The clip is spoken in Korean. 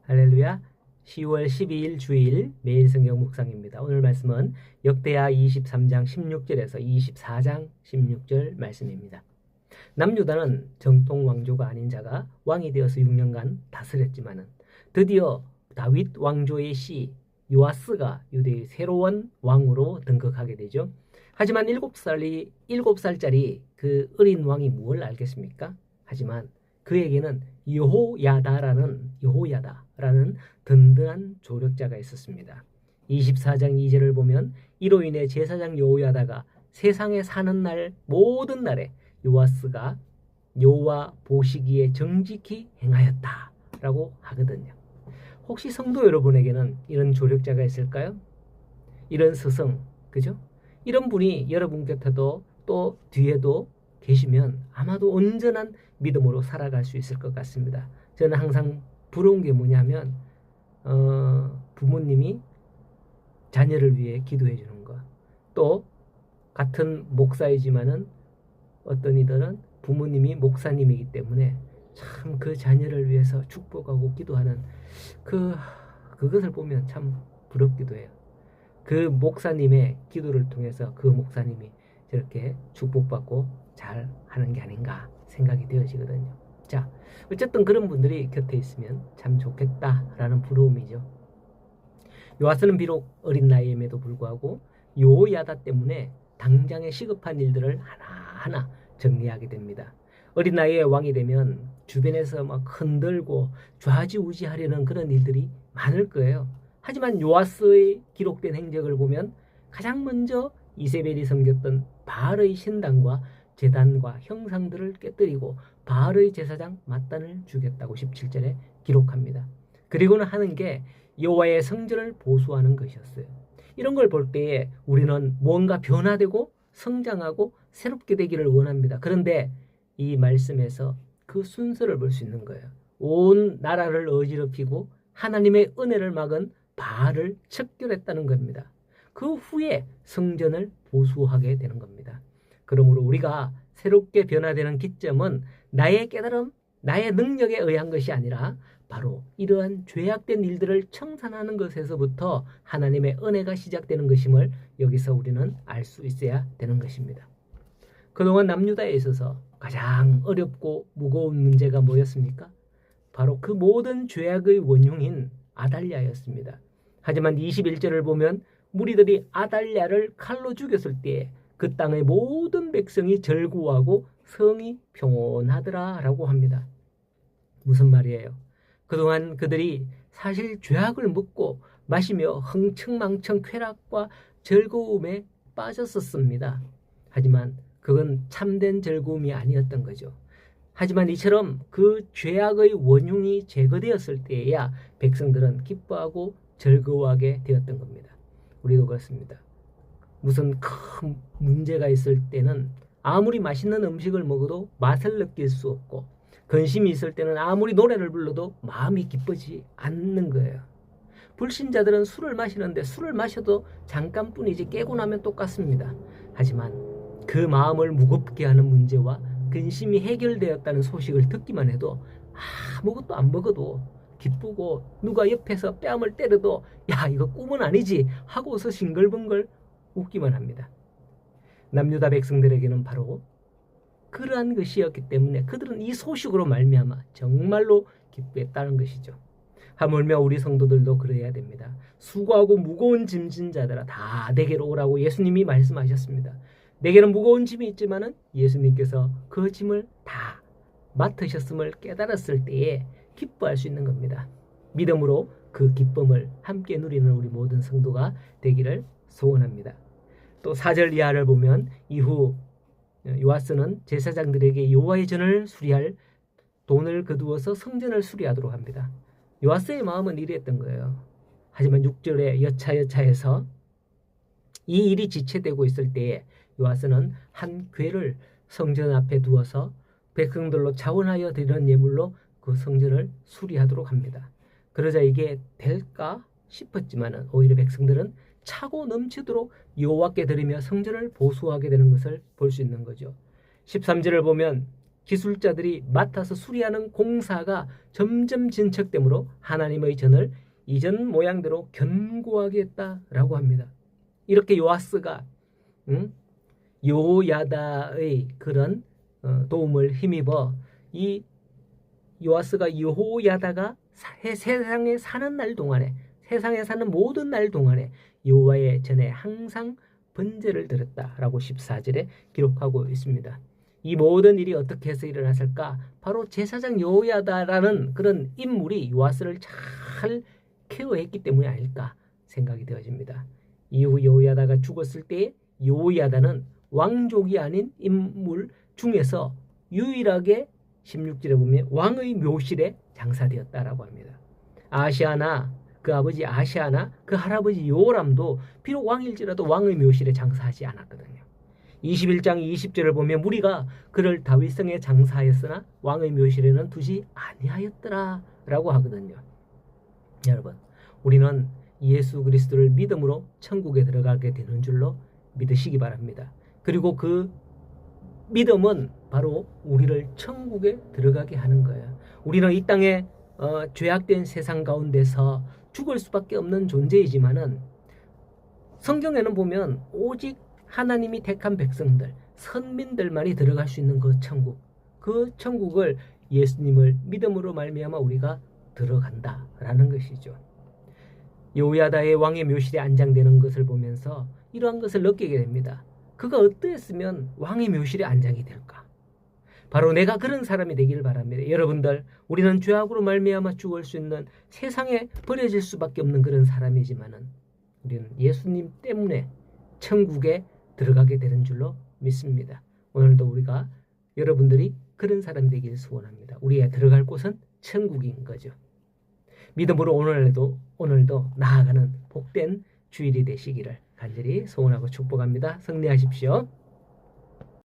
할렐루야. 10월 12일 주일 매일 성경 묵상입니다. 오늘 말씀은 역대하 23장 16절에서 24장 16절 말씀입니다. 남유다는 정통 왕조가 아닌 자가 왕이 되어서 6년간 다스렸지만은 드디어 다윗 왕조의 씨 요아스가 유대의 새로운 왕으로 등극하게 되죠. 하지만 7살짜리 그 어린 왕이 무엇을 알겠습니까? 하지만 그에게는 여호야다라는 든든한 조력자가 있었습니다. 24장 2절을 보면 이로 인해 제사장 여호야다가 세상에 사는 날 모든 날에 요아스가 여호와 보시기에 정직히 행하였다라고 하거든요. 혹시 성도 여러분에게는 이런 조력자가 있을까요? 이런 스승, 그죠? 이런 분이 여러분 곁에도 또 뒤에도 계시면 아마도 온전한 믿음으로 살아갈 수 있을 것 같습니다. 저는 항상 부러운 게 뭐냐면 부모님이 자녀를 위해 기도해 주는 것. 또 같은 목사이지만은 어떤 이들은 부모님이 목사님이기 때문에 참 그 자녀를 위해서 축복하고 기도하는 그것을 보면 참 부럽기도 해요. 그 목사님의 기도를 통해서 그 목사님이 저렇게 축복받고 잘 하는 게 아닌가 생각이 되어지거든요. 자, 어쨌든 그런 분들이 곁에 있으면 참 좋겠다라는 부러움이죠. 요아스는 비록 어린 나이임에도 불구하고 여호야다 때문에 당장의 시급한 일들을 하나하나 정리하게 됩니다. 어린 나이에 왕이 되면 주변에서 막 흔들고 좌지우지하려는 그런 일들이 많을 거예요. 하지만 요아스의 기록된 행적을 보면 가장 먼저 이세벨이 섬겼던 바알의 신당과 제단과 형상들을 깨뜨리고 바알의 제사장 맏단을 죽였다고 17절에 기록합니다. 그리고는 하는 게 여호와의 성전을 보수하는 것이었어요. 이런 걸 볼 때에 우리는 뭔가 변화되고 성장하고 새롭게 되기를 원합니다. 그런데 이 말씀에서 그 순서를 볼 수 있는 거예요. 온 나라를 어지럽히고 하나님의 은혜를 막은 바알을 척결했다는 겁니다. 그 후에 성전을 보수하게 되는 겁니다. 그러므로 우리가 새롭게 변화되는 기점은 나의 깨달음, 나의 능력에 의한 것이 아니라 바로 이러한 죄악된 일들을 청산하는 것에서부터 하나님의 은혜가 시작되는 것임을 여기서 우리는 알 수 있어야 되는 것입니다. 그동안 남유다에 있어서 가장 어렵고 무거운 문제가 뭐였습니까? 바로 그 모든 죄악의 원흉인 아달랴였습니다. 하지만 21절을 보면 무리들이 아달랴를 칼로 죽였을 때에 그 땅의 모든 백성이 절구하고 성이 평온하더라라고 합니다. 무슨 말이에요? 그동안 그들이 사실 죄악을 먹고 마시며 흥청망청 쾌락과 즐거움에 빠졌었습니다. 하지만 그건 참된 즐거움이 아니었던 거죠. 하지만 이처럼 그 죄악의 원흉이 제거되었을 때에야 백성들은 기뻐하고 즐거워하게 되었던 겁니다. 우리도 그렇습니다. 무슨 큰 문제가 있을 때는 아무리 맛있는 음식을 먹어도 맛을 느낄 수 없고 근심이 있을 때는 아무리 노래를 불러도 마음이 기쁘지 않는 거예요. 불신자들은 술을 마시는데 술을 마셔도 잠깐뿐이지 깨고 나면 똑같습니다. 하지만 그 마음을 무겁게 하는 문제와 근심이 해결되었다는 소식을 듣기만 해도 아무것도 안 먹어도 기쁘고 누가 옆에서 뺨을 때려도 야 이거 꿈은 아니지 하고서 싱글벙글 웃기만 합니다. 남유다 백성들에게는 바로 그러한 것이었기 때문에 그들은 이 소식으로 말미암아 정말로 기쁘했다는 것이죠. 하물며 우리 성도들도 그래야 됩니다. 수고하고 무거운 짐진 자들아 다 내게로 오라고 예수님이 말씀하셨습니다. 내게는 무거운 짐이 있지만은 예수님께서 그 짐을 다 맡으셨음을 깨달았을 때에 기뻐할 수 있는 겁니다. 믿음으로 그 기쁨을 함께 누리는 우리 모든 성도가 되기를 소원합니다. 또 4절 이하를 보면 이후 요아스는 제사장들에게 여호와의 전을 수리할 돈을 거두어서 성전을 수리하도록 합니다. 요아스의 마음은 이랬던 거예요. 하지만 6절에 여차여차해서 이 일이 지체되고 있을 때에 요아스는 한 궤를 성전 앞에 두어서 백성들로 자원하여 드리는 예물로 그 성전을 수리하도록 합니다. 그러자 이게 될까 싶었지만 오히려 백성들은 차고 넘치도록 여호와께 드리며 성전을 보수하게 되는 것을 볼 수 있는 거죠. 13절을 보면 기술자들이 맡아서 수리하는 공사가 점점 진척되므로 하나님의 전을 이전 모양대로 견고하게 했다라고 합니다. 이렇게 요아스가 여호야다의 그런 도움을 힘입어 이 요아스가 여호야다가 세상에 사는 날 동안에, 세상에 사는 모든 날 동안에 여호와의 전에 항상 번제를 드렸다라고 14절에 기록하고 있습니다. 이 모든 일이 어떻게 해서 일어났을까? 바로 제사장 여호야다라는 그런 인물이 요아스를 잘 케어했기 때문이 아닐까 생각이 되어집니다. 이후 여호야다가 죽었을 때 여호야다는 왕족이 아닌 인물 중에서 유일하게 16절에 보면 왕의 묘실에 장사되었다라고 합니다. 아시아나 그 아버지 아시아나 그 할아버지 요람도 비록 왕일지라도 왕의 묘실에 장사하지 않았거든요. 21장 20절을 보면 무리가 그를 다윗성에 장사하였으나 왕의 묘실에는 두지 아니하였더라 라고 하거든요. 여러분, 우리는 예수 그리스도를 믿음으로 천국에 들어가게 되는 줄로 믿으시기 바랍니다. 그리고 그 믿음은 바로 우리를 천국에 들어가게 하는 거예요. 우리는 이 땅에 죄악된 세상 가운데서 죽을 수밖에 없는 존재이지만은 성경에는 보면 오직 하나님이 택한 백성들, 선민들만이 들어갈 수 있는 그 천국을 예수님을 믿음으로 말미암아 우리가 들어간다라는 것이죠. 여호야다의 왕의 묘실에 안장되는 것을 보면서 이러한 것을 느끼게 됩니다. 그가 어떠했으면 왕의 묘실에 안장이 될까? 바로 내가 그런 사람이 되기를 바랍니다. 여러분들, 우리는 죄악으로 말미암아 죽을 수 있는 세상에 버려질 수밖에 없는 그런 사람이지만은 우리는 예수님 때문에 천국에 들어가게 되는 줄로 믿습니다. 오늘도 우리가 여러분들이 그런 사람이 되기를 소원합니다. 우리의 들어갈 곳은 천국인 거죠. 믿음으로 오늘도 나아가는 복된 주일이 되시기를 간절히 소원하고 축복합니다. 승리하십시오.